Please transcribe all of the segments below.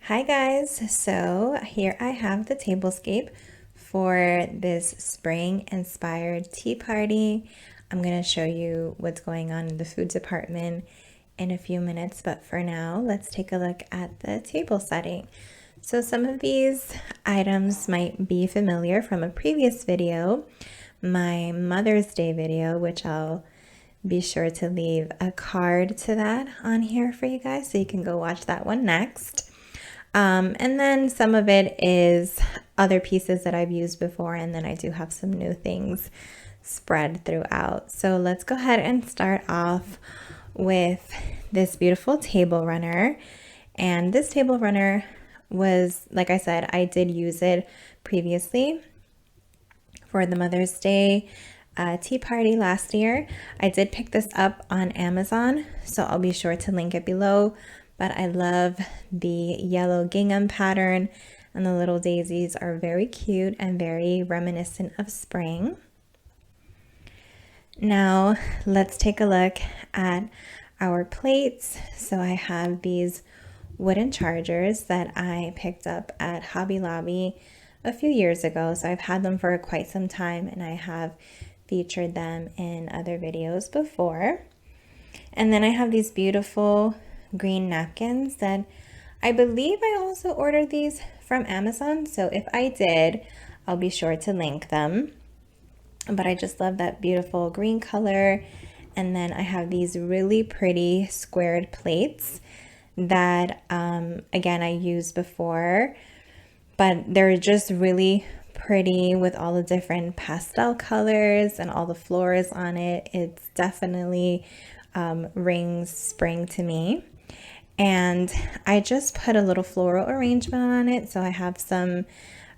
Hi guys, so here I have the tablescape for this spring inspired tea party. I'm going to show you what's going on in the food department in a few minutes, but for now, let's take a look at the table setting. So some of these items might be familiar from a previous video, my Mother's Day video, which I'll be sure to leave a card to that on here for you guys so you can go watch that one next. And then some of it is other pieces that I've used before, and then I do have some new things spread throughout. So let's go ahead and start off with this beautiful table runner. And this table runner was, like I said, I did use it previously for the Mother's Day tea party last year. I did pick this up on Amazon, so I'll be sure to link it below. But I love the yellow gingham pattern, and the little daisies are very cute and very reminiscent of spring. Now let's take a look at our plates. So I have these wooden chargers that I picked up at Hobby Lobby a few years ago. So I've had them for quite some time, and I have featured them in other videos before. And then I have these beautiful green napkins that I believe I also ordered these from Amazon. So if I did, I'll be sure to link them. But I just love that beautiful green color. And then I have these really pretty squared plates that, again, I used before, but they're just really pretty with all the different pastel colors and all the florals on it. It's definitely rings spring to me. And I just put a little floral arrangement on it. So I have some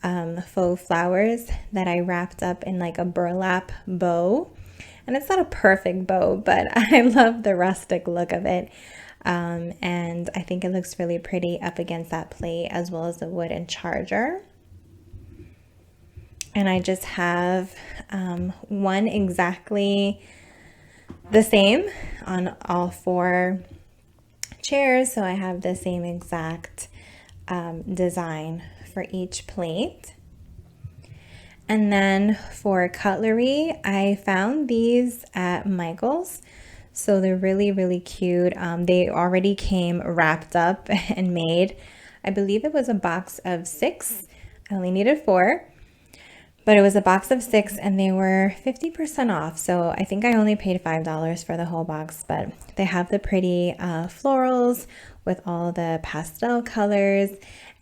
faux flowers that I wrapped up in like a burlap bow. And it's not a perfect bow, but I love the rustic look of it. And I think it looks really pretty up against that plate as well as the wooden charger. And I just have one exactly the same on all four chairs, so I have the same exact design for each plate. And then for cutlery, I found these at Michael's, so they're really cute. They already came wrapped up and made. I believe it was a box of 6. I only needed 4, but it was a box of 6 and they were 50% off. So I think I only paid $5 for the whole box, but they have the pretty florals with all the pastel colors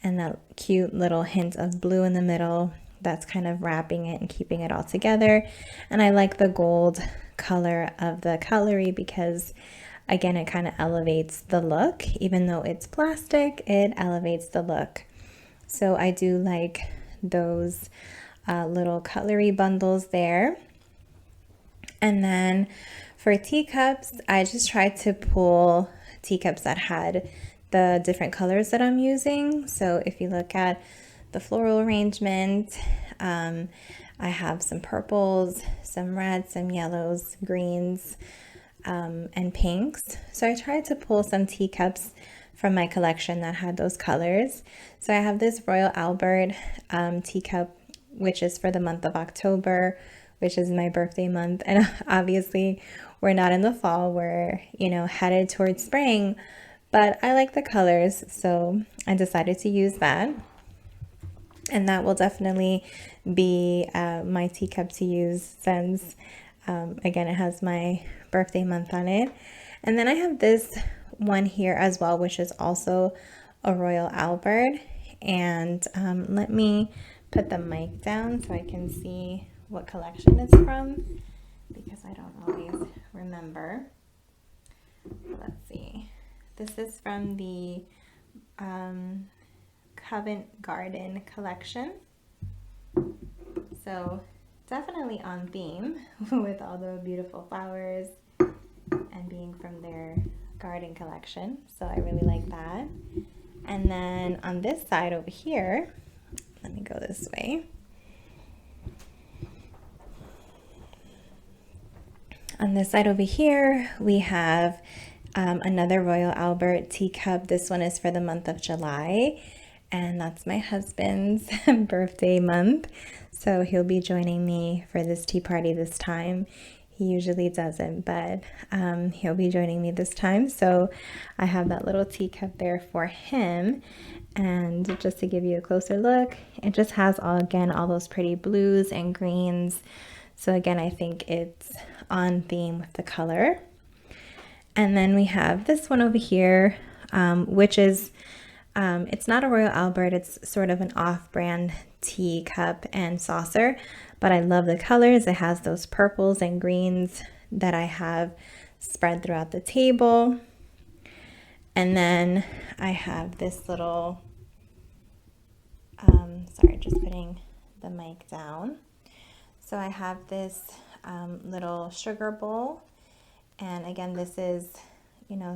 and that cute little hint of blue in the middle that's kind of wrapping it and keeping it all together. And I like the gold color of the cutlery because, again, it kind of elevates the look. Even though it's plastic, it elevates the look. So I do like those little cutlery bundles there. And then for teacups, I just tried to pull teacups that had the different colors that I'm using. So if you look at the floral arrangement, I have some purples, some reds, some yellows, greens, and pinks. So I tried to pull some teacups from my collection that had those colors. So I have this Royal Albert teacup, which is for the month of October, which is my birthday month. And obviously we're not in the fall, we're, headed towards spring, but I like the colors. So I decided to use that. And that will definitely be my teacup to use since, again, it has my birthday month on it. And then I have this one here as well, which is also a Royal Albert. And let me put the mic down so I can see what collection it's from, because I don't always remember. Let's see. This is from the Covent Garden collection. So definitely on theme with all the beautiful flowers and being from their garden collection. So I really like that. And then on this side over here, let me go this way. On this side over here, we have another Royal Albert teacup. This one is for the month of July, and that's my husband's birthday month. So he'll be joining me for this tea party this time. He usually doesn't, but he'll be joining me this time. So I have that little teacup there for him. And just to give you a closer look, it just has all those pretty blues and greens. So again, I think it's on theme with the color. And then we have this one over here, which is, it's not a Royal Albert, it's sort of an off-brand tea cup and saucer, but I love the colors. It has those purples and greens that I have spread throughout the table. And then I have this little, sorry, just putting the mic down. So I have this little sugar bowl. And again, this is,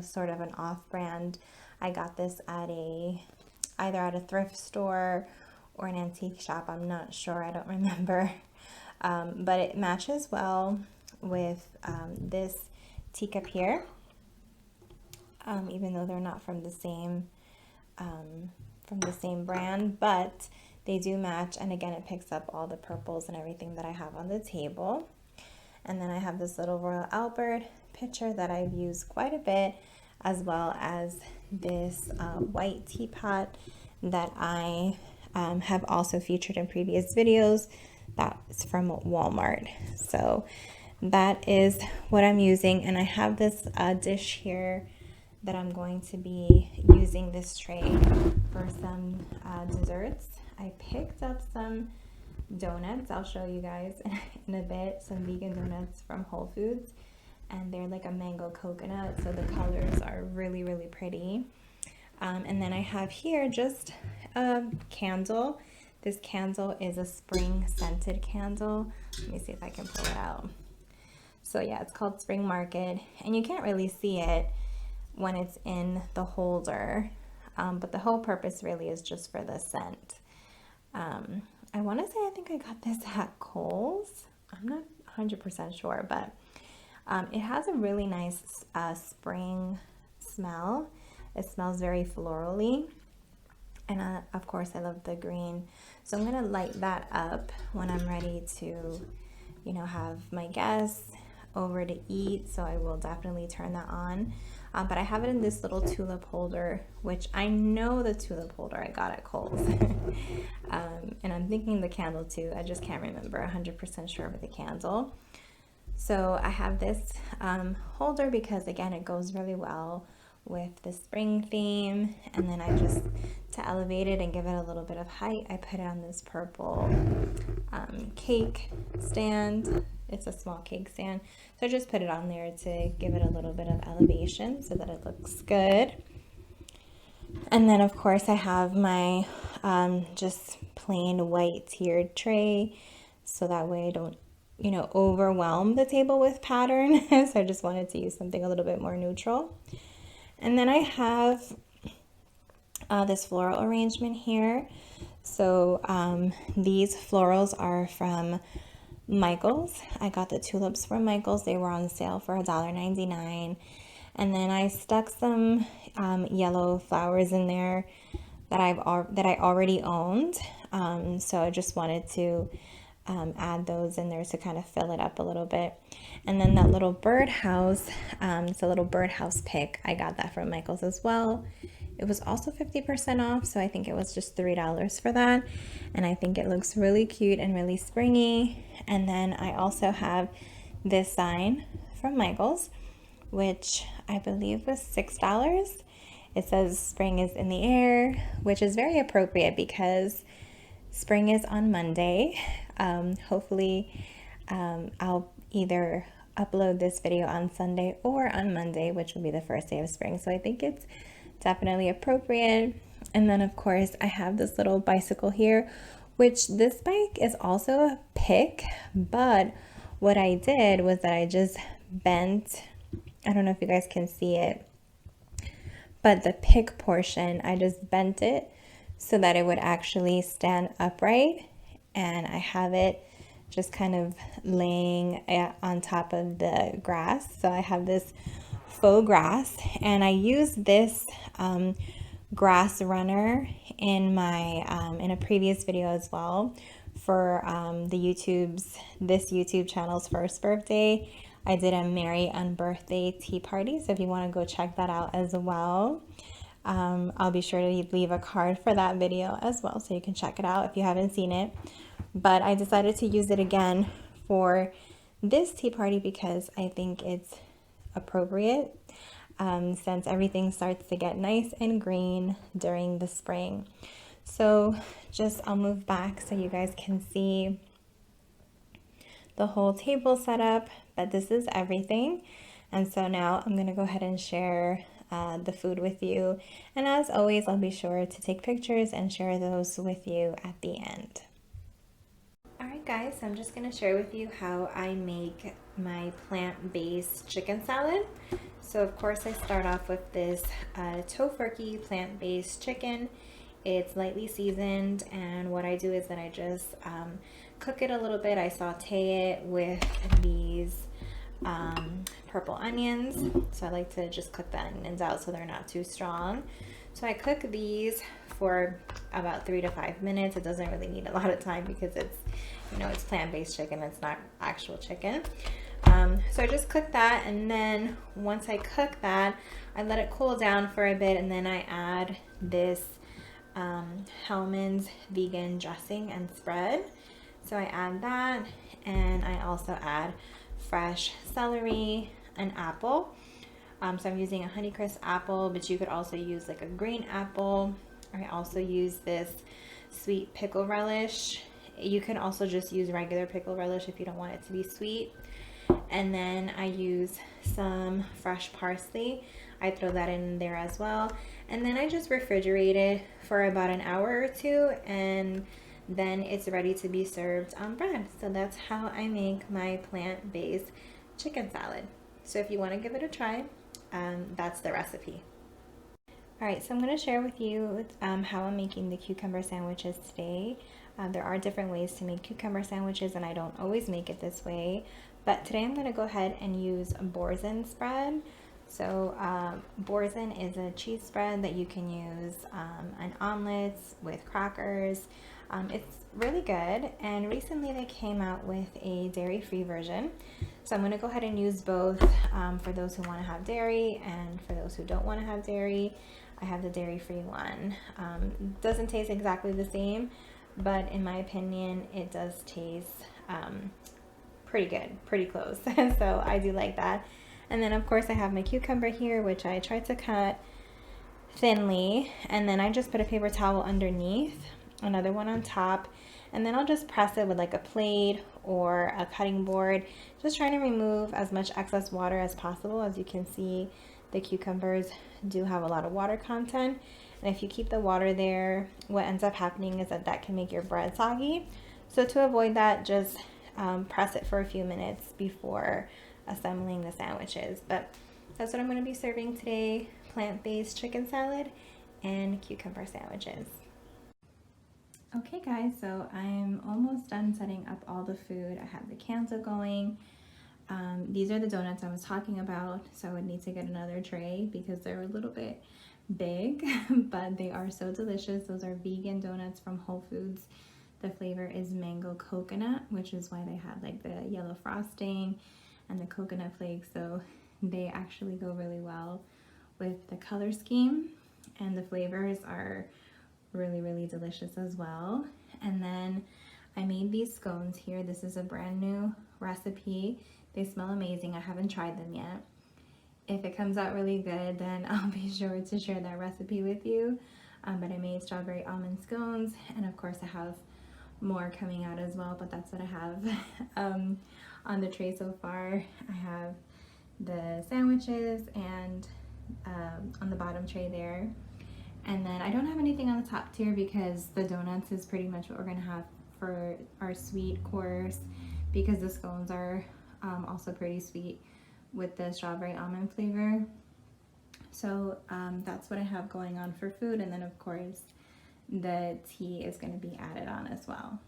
sort of an off-brand. I got this at either at a thrift store or an antique shop. I'm not sure, I don't remember. But it matches well with this teacup here. Even though they're not from the same brand, but they do match. And again, it picks up all the purples and everything that I have on the table. And then I have this little Royal Albert pitcher that I've used quite a bit, as well as this white teapot that I have also featured in previous videos. That's from Walmart. So that is what I'm using. And I have this dish here that I'm going to be using this tray for some desserts. I picked up some donuts. I'll show you guys in a bit, some vegan donuts from Whole Foods, and they're like a mango coconut, so the colors are really, really pretty. And then I have here just a candle. This candle is a spring scented candle. Let me see if I can pull it out. So yeah, it's called Spring Market, and you can't really see it when it's in the holder, but the whole purpose really is just for the scent. I want to say I think I got this at Kohl's. I'm not 100% sure, but it has a really nice spring smell. It smells very florally, and of course I love the green. So I'm gonna light that up when I'm ready to, have my guests over to eat. So I will definitely turn that on. But I have it in this little tulip holder, which I know the tulip holder I got at Kohl's. And I'm thinking the candle too. I just can't remember 100% sure with the candle. So I have this holder because, again, it goes really well with the spring theme. And then I just, to elevate it and give it a little bit of height, I put it on this purple cake stand. It's a small cake stand. So I just put it on there to give it a little bit of elevation so that it looks good. And then of course I have my just plain white tiered tray, so that way I don't, overwhelm the table with pattern. So I just wanted to use something a little bit more neutral. And then I have this floral arrangement here. So these florals are from Michael's. I got the tulips from Michael's. They were on sale for $1.99. And then I stuck some yellow flowers in there that I already owned. So I just wanted to add those in there to kind of fill it up a little bit. And then that little birdhouse, it's a little birdhouse pick. I got that from Michael's as well. It was also 50% off, so I think it was just $3 for that. And I think it looks really cute and really springy. And then I also have this sign from Michael's, which I believe was $6. It says spring is in the air, which is very appropriate because spring is on Monday. Hopefully I'll either upload this video on Sunday or on Monday, which will be the first day of spring. So I think it's definitely appropriate. And then of course I have this little bicycle here, which this bike is also a pick, but what I did was that I just bent, I don't know if you guys can see it, but the pick portion, I just bent it so that it would actually stand upright, and I have it just kind of laying on top of the grass. So I have this faux grass, and I use this grass runner in my in a previous video as well for this YouTube channel's first birthday. I did a Merry Unbirthday tea party, so if you want to go check that out as well, I'll be sure to leave a card for that video as well, so you can check it out if you haven't seen it. But I decided to use it again for this tea party because I think it's appropriate since everything starts to get nice and green during the spring. So I'll move back so you guys can see the whole table setup, but this is everything. And so now I'm gonna go ahead and share the food with you. And as always, I'll be sure to take pictures and share those with you at the end. Alright guys, so I'm just gonna share with you how I make my plant-based chicken salad. So of course I start off with this tofurkey plant-based chicken. It's lightly seasoned, and what I do is that I just cook it a little bit. I saute it with these purple onions. So I like to just cook the onions out so they're not too strong. So I cook these for about 3 to 5 minutes. It doesn't really need a lot of time because it's, you know, it's plant-based chicken. It's not actual chicken. So I just cook that, and then once I cook that, I let it cool down for a bit, and then I add this Hellmann's vegan dressing and spread. So I add that, and I also add fresh celery and apple. So I'm using a Honeycrisp apple, but you could also use like a green apple. I also use this sweet pickle relish. You can also just use regular pickle relish if you don't want it to be sweet. And then I use some fresh parsley. I throw that in there as well. And then I just refrigerate it for about an hour or two, and then it's ready to be served on bread. So that's how I make my plant-based chicken salad. So if you want to give it a try, that's the recipe. Alright, so I'm going to share with you how I'm making the cucumber sandwiches today. There are different ways to make cucumber sandwiches, and I don't always make it this way. But today I'm going to go ahead and use a boursin spread. So boursin is a cheese spread that you can use on omelets with crackers. It's really good, and recently they came out with a dairy-free version. So I'm going to go ahead and use both for those who want to have dairy and for those who don't want to have dairy. I have the dairy-free one. Doesn't taste exactly the same, but in my opinion it does taste pretty good, pretty close. So I do like that. And then of course I have my cucumber here, which I tried to cut thinly, and then I just put a paper towel underneath, another one on top, and then I'll just press it with like a plate or a cutting board, just trying to remove as much excess water as possible. As you can see, the cucumbers do have a lot of water content, and if you keep the water there, what ends up happening is that can make your bread soggy. So to avoid that, just press it for a few minutes before assembling the sandwiches. But that's what I'm going to be serving today: plant-based chicken salad and cucumber sandwiches. Okay guys, so I'm almost done setting up all the food. I have the candle going. These are the donuts I was talking about, so I would need to get another tray because they're a little bit big, but they are so delicious. Those are vegan donuts from Whole Foods. The flavor is mango coconut, which is why they have like the yellow frosting and the coconut flakes. So they actually go really well with the color scheme, and the flavors are really, really delicious as well. And then I made these scones here. This is a brand new recipe. They smell amazing. I haven't tried them yet. If it comes out really good, then I'll be sure to share that recipe with you. But I made strawberry almond scones, and of course I have more coming out as well, but that's what I have on the tray so far. I have the sandwiches and on the bottom tray there. And then I don't have anything on the top tier because the donuts is pretty much what we're gonna have for our sweet course, because the scones are also pretty sweet with the strawberry almond flavor. So that's what I have going on for food, and then of course the tea is going to be added on as well.